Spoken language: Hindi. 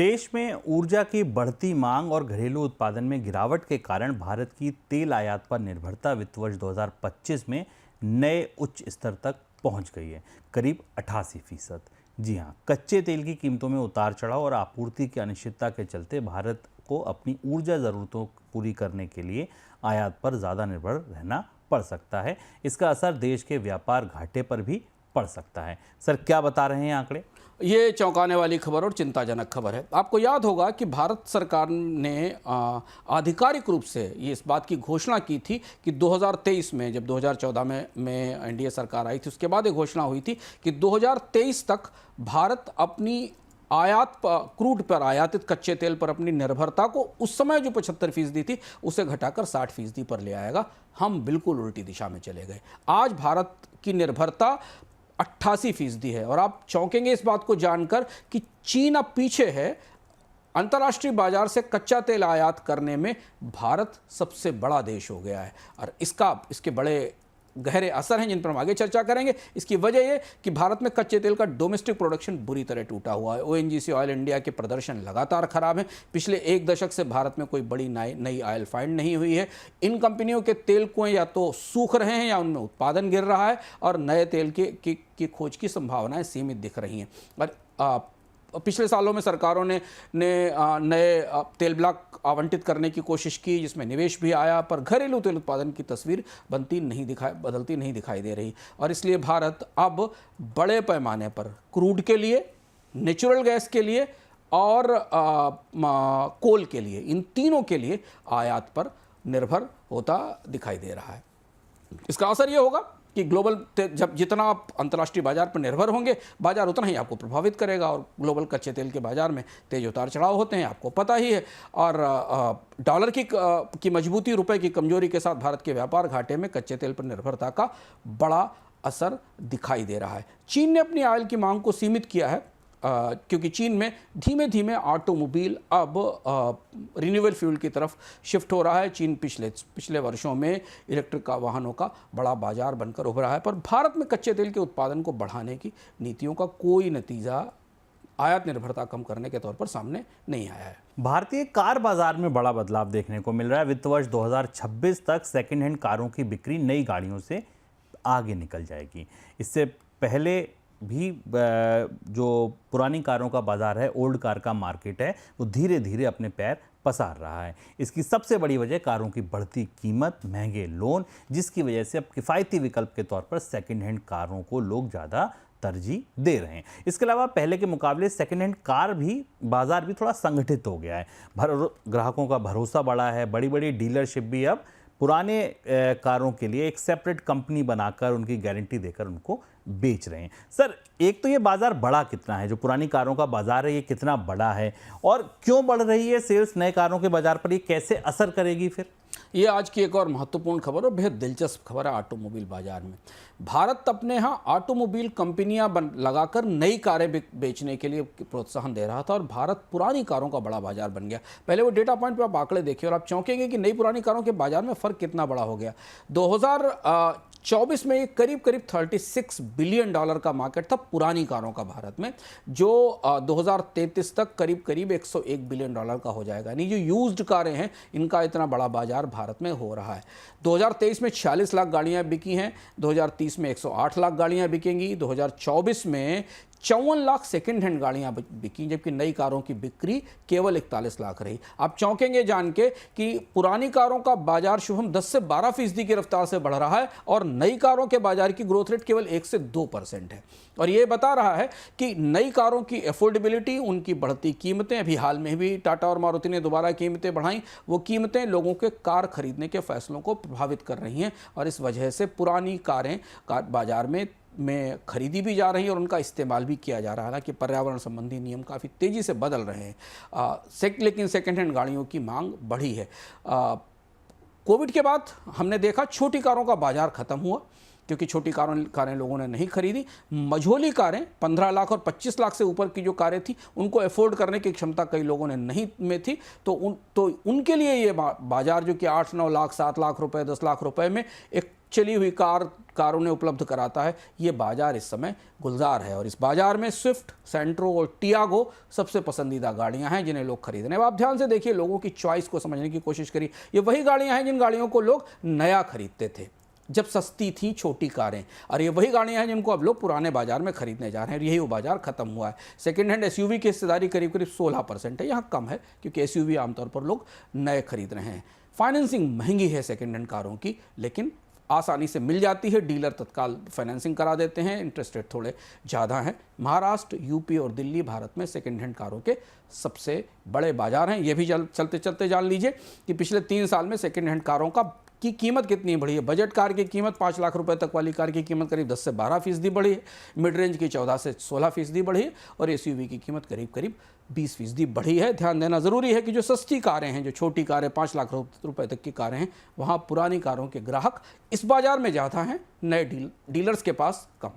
देश में ऊर्जा की बढ़ती मांग और घरेलू उत्पादन में गिरावट के कारण भारत की तेल आयात पर निर्भरता वित्त वर्ष 2025 में नए उच्च स्तर तक पहुंच गई है, करीब 88%। जी हां, कच्चे तेल की कीमतों में उतार चढ़ाव और आपूर्ति की अनिश्चितता के चलते भारत को अपनी ऊर्जा ज़रूरतों पूरी करने के लिए आयात पर ज़्यादा निर्भर रहना पड़ सकता है। इसका असर देश के व्यापार घाटे पर भी पड़ सकता है। सर, क्या बता रहे हैं आंकड़े? ये चौंकाने वाली खबर और चिंताजनक खबर है। आपको याद होगा कि भारत सरकार ने आधिकारिक रूप से ये इस बात की घोषणा की थी कि 2023 में, जब 2014 में एनडीए सरकार आई थी, उसके बाद ये घोषणा हुई थी कि 2023 तक भारत अपनी क्रूड पर आयातित कच्चे तेल पर अपनी निर्भरता को उस समय जो 75% थी उसे घटाकर 60% पर ले आएगा। हम बिल्कुल उल्टी दिशा में चले गए। आज भारत की निर्भरता 88% है और आप चौंकेंगे इस बात को जानकर कि चीन अब पीछे है। अंतर्राष्ट्रीय बाजार से कच्चा तेल आयात करने में भारत सबसे बड़ा देश हो गया है और इसके बड़े गहरे असर हैं जिन पर हम आगे चर्चा करेंगे। इसकी वजह यह कि भारत में कच्चे तेल का डोमेस्टिक प्रोडक्शन बुरी तरह टूटा हुआ है। ओएनजीसी ऑयल इंडिया के प्रदर्शन लगातार खराब है। पिछले एक दशक से भारत में कोई बड़ी नई ऑयल फाइंड नहीं हुई है। इन कंपनियों के तेल कुएं या तो सूख रहे हैं या उनमें उत्पादन गिर रहा है और नए तेल की खोज की संभावनाएं सीमित दिख रही हैं। और पिछले सालों में सरकारों ने नए तेल ब्लॉक आवंटित करने की कोशिश की, जिसमें निवेश भी आया, पर घरेलू तेल उत्पादन की तस्वीर बदलती नहीं दिखाई दे रही। और इसलिए भारत अब बड़े पैमाने पर क्रूड के लिए, नेचुरल गैस के लिए और कोल के लिए, इन तीनों के लिए आयात पर निर्भर होता दिखाई दे रहा है। इसका असर ये होगा कि जब जितना आप अंतर्राष्ट्रीय बाजार पर निर्भर होंगे, बाजार उतना ही आपको प्रभावित करेगा और ग्लोबल कच्चे तेल के बाजार में तेज उतार चढ़ाव होते हैं, आपको पता ही है। और डॉलर की मजबूती, रुपए की कमजोरी के साथ भारत के व्यापार घाटे में कच्चे तेल पर निर्भरता का बड़ा असर दिखाई दे रहा है। चीन ने अपनी ऑयल की मांग को सीमित किया है क्योंकि चीन में धीमे धीमे ऑटोमोबाइल अब रिन्यूएबल फ्यूल की तरफ शिफ्ट हो रहा है। चीन पिछले वर्षों में इलेक्ट्रिक वाहनों का बड़ा बाजार बनकर उभरा है, पर भारत में कच्चे तेल के उत्पादन को बढ़ाने की नीतियों का कोई नतीजा आयात निर्भरता कम करने के तौर पर सामने नहीं आया है। भारतीय कार बाजार में बड़ा बदलाव देखने को मिल रहा है। वित्त वर्ष 2026 तक सेकेंड हैंड कारों की बिक्री नई गाड़ियों से आगे निकल जाएगी। इससे पहले भी जो पुरानी कारों का बाजार है, ओल्ड कार का मार्केट है, वो धीरे धीरे अपने पैर पसार रहा है। इसकी सबसे बड़ी वजह कारों की बढ़ती कीमत, महंगे लोन, जिसकी वजह से अब किफ़ायती विकल्प के तौर पर सेकंड हैंड कारों को लोग ज़्यादा तरजीह दे रहे हैं। इसके अलावा पहले के मुकाबले सेकंड हैंड बाजार भी थोड़ा संगठित हो गया है। ग्राहकों का भरोसा बढ़ा है। बड़ी बड़ी डीलरशिप भी अब पुराने कारों के लिए एक सेपरेट कंपनी बनाकर उनकी गारंटी देकर उनको बेच रहे हैं। सर, एक तो ये बाजार बड़ा कितना है, जो पुरानी कारों का बाजार है, ये कितना बड़ा है और क्यों बढ़ रही है सेल्स नए कारों के बाजार पर, ये कैसे असर करेगी? फिर ये आज की एक और महत्वपूर्ण खबर और बेहद दिलचस्प खबर है। ऑटोमोबाइल बाजार में भारत अपने यहाँ ऑटोमोबाइल कंपनियां लगाकर नई कारें बेचने के लिए प्रोत्साहन दे रहा था और भारत पुरानी कारों का बड़ा बाजार बन गया। पहले वो डेटा पॉइंट पे आप आंकड़े देखिए और आप चौंकेंगे कि नई पुरानी कारों के बाजार में फ़र्क कितना बड़ा हो गया। 2024 में करीब 36 बिलियन डॉलर का मार्केट था पुरानी कारों का भारत में, जो 2033 तक करीब 101 बिलियन डॉलर का हो जाएगा। यानी जो यूज्ड कारें हैं, इनका इतना बड़ा बाजार भारत में हो रहा है। 2023 में 46 लाख गाड़ियां बिकी हैं, 2030 में 108 लाख गाड़ियां बिकेंगी, 2024 में 54 लाख सेकेंड हैंड गाड़ियां बिकी, जबकि नई कारों की बिक्री केवल 41 लाख रही। आप चौंकेंगे जान के कि पुरानी कारों का बाजार शुभम 10 से 12% की रफ्तार से बढ़ रहा है और नई कारों के बाजार की ग्रोथ रेट केवल 1 से 2% है। और ये बता रहा है कि नई कारों की एफोर्डेबिलिटी, उनकी बढ़ती कीमतें, अभी हाल में भी टाटा और मारुति ने दोबारा कीमतें बढ़ाई, वो कीमतें लोगों के कार खरीदने के फैसलों को प्रभावित कर रही हैं और इस वजह से पुरानी कारें बाजार में खरीदी भी जा रही है और उनका इस्तेमाल भी किया जा रहा है। हालांकि पर्यावरण संबंधी नियम काफ़ी तेज़ी से बदल रहे हैं, लेकिन सेकेंड हैंड गाड़ियों की मांग बढ़ी है। कोविड के बाद हमने देखा छोटी कारों का बाजार खत्म हुआ क्योंकि छोटी कारें लोगों ने नहीं खरीदी। मझोली कारें 15 लाख और 25 लाख से ऊपर की जो कारें थी, उनको अफोर्ड करने की क्षमता कई लोगों ने नहीं में थी, तो उनके लिए ये बाजार जो कि 8-9 लाख, 7 लाख रुपए, 10 लाख रुपए में एक चली हुई कारों ने उपलब्ध कराता है। ये बाजार इस समय गुलजार है और इस बाजार में स्विफ्ट, सेंट्रो और टियागो सबसे पसंदीदा गाड़ियां हैं जिन्हें लोग खरीदने। अब आप ध्यान से देखिए, लोगों की चॉइस को समझने की कोशिश करिए। ये वही गाड़ियां हैं जिन गाड़ियों को लोग नया खरीदते थे जब सस्ती थी छोटी कारें, और ये वही गाड़ियां हैं जिनको अब लोग पुराने बाजार में खरीदने जा रहे हैं। यही वो बाजार खत्म हुआ है। सेकेंड हैंड एसयूवी की हिस्सेदारी करीब करीब 16% है। यहाँ कम है क्योंकि एसयूवी आमतौर पर लोग नए खरीद रहे हैं। फाइनेंसिंग महंगी है सेकेंड हैंड कारों की, लेकिन आसानी से मिल जाती है। डीलर तत्काल फाइनेंसिंग करा देते हैं, इंटरेस्ट रेट थोड़े ज़्यादा हैं। महाराष्ट्र, यूपी और दिल्ली भारत में सेकेंड हैंड कारों के सबसे बड़े बाजार हैं। ये भी चलते चलते जान लीजिए कि पिछले 3 साल में सेकेंड हैंड कारों की कीमत कितनी बढ़ी है। बजट कार की कीमत 5 लाख रुपए तक वाली कार की कीमत करीब 10 से 12% बढ़ी है। मिड रेंज की 14 से 16% बढ़ी है और एसयूवी की कीमत करीब करीब 20% बढ़ी है। ध्यान देना ज़रूरी है कि जो सस्ती कारें हैं, जो छोटी कारें 5 लाख रुपए तक की कारें हैं, वहाँ पुरानी कारों के ग्राहक इस बाजार में ज़्यादा हैं, नए डीलर्स के पास कम।